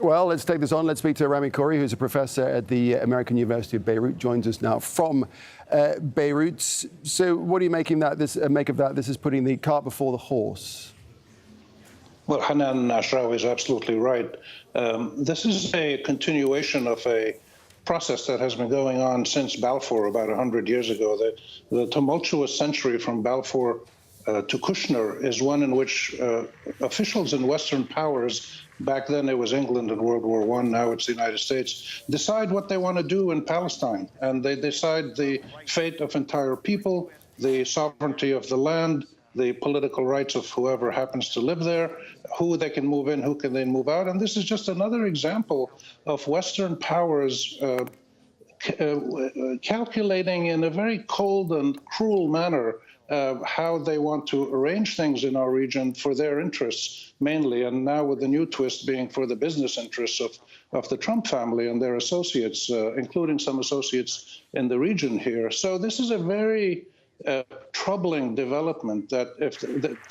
Well, let's take this on. Let's speak to Rami Khouri, who's a professor at the American University of Beirut, joins us now from Beirut. So what do you make of that? This is putting the cart before the horse. Well, Hanan Ashrawi is absolutely right. This is a continuation of a process that has been going on since Balfour about 100 years ago. The tumultuous century from Balfour to Kushner is one in which officials in Western powers, back then it was England in World War I, now it's the United States, decide what they want to do in Palestine. And they decide the fate of entire people, the sovereignty of the land, the political rights of whoever happens to live there, who they can move in, who can they move out. And this is just another example of Western powers calculating in a very cold and cruel manner how they want to arrange things in our region for their interests mainly, and now with the new twist being for the business interests of the Trump family and their associates, including some associates in the region here. So this is a very troubling development that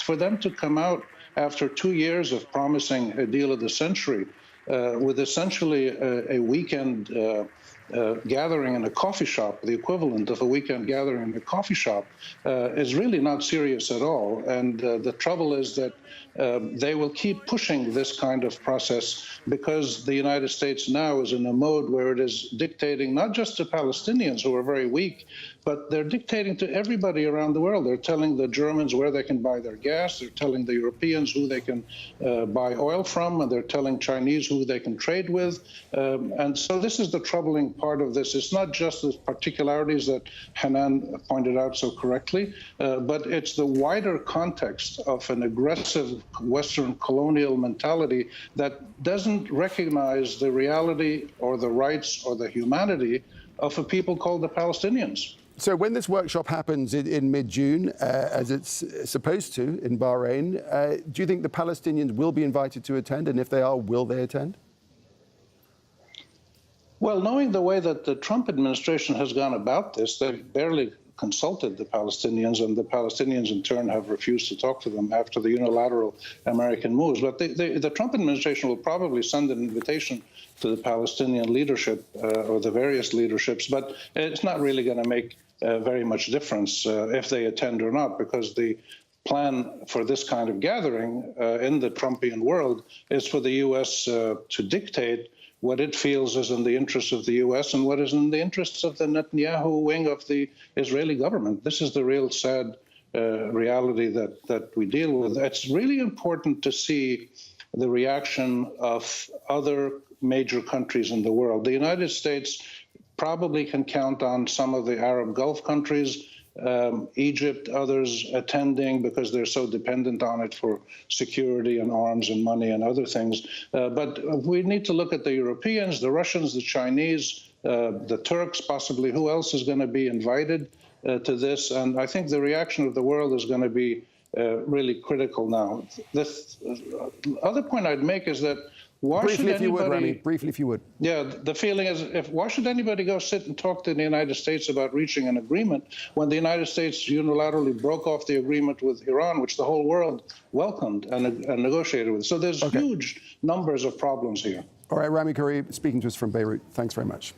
for them to come out after 2 years of promising a deal of the century with essentially a weekend gathering in a coffee shop, the equivalent of a weekend gathering in a coffee shop, is really not serious at all. And the trouble is that they will keep pushing this kind of process because the United States now is in a mode where it is dictating not just to Palestinians who are very weak, but they're dictating to everybody around the world. They're telling the Germans where they can buy their gas. They're telling the Europeans who they can buy oil from, and they're telling Chinese who they can trade with. And so this is the troubling part of this. It's not just the particularities that Hanan pointed out so correctly, but it's the wider context of an aggressive Western colonial mentality that doesn't recognize the reality or the rights or the humanity of a people called the Palestinians. So when this workshop happens in mid-June, as it's supposed to in Bahrain, do you think the Palestinians will be invited to attend? And if they are, will they attend? Well, knowing the way that the Trump administration has gone about this, they barely consulted the Palestinians, and the Palestinians in turn have refused to talk to them after the unilateral American moves. But the Trump administration will probably send an invitation to the Palestinian leadership or the various leaderships, but it's not really going to make very much difference if they attend or not, because the plan for this kind of gathering in the Trumpian world is for the U.S. to dictate what it feels is in the interests of the U.S. and what is in the interests of the Netanyahu wing of the Israeli government. This is the real sad reality that we deal with. It's really important to see the reaction of other major countries in the world. The United States probably can count on some of the Arab Gulf countries, Egypt, others attending because they're so dependent on it for security and arms and money and other things. But we need to look at the Europeans, the Russians, the Chinese, the Turks, possibly. Who else is going to be invited to this? And I think the reaction of the world is going to be really critical now. The other point I'd make is that briefly, if you would, Rami, briefly, if you would. Yeah, the feeling is, why should anybody go sit and talk to the United States about reaching an agreement when the United States unilaterally broke off the agreement with Iran, which the whole world welcomed and negotiated with? So there's huge numbers of problems here. All right, Rami Khouri speaking to us from Beirut. Thanks very much.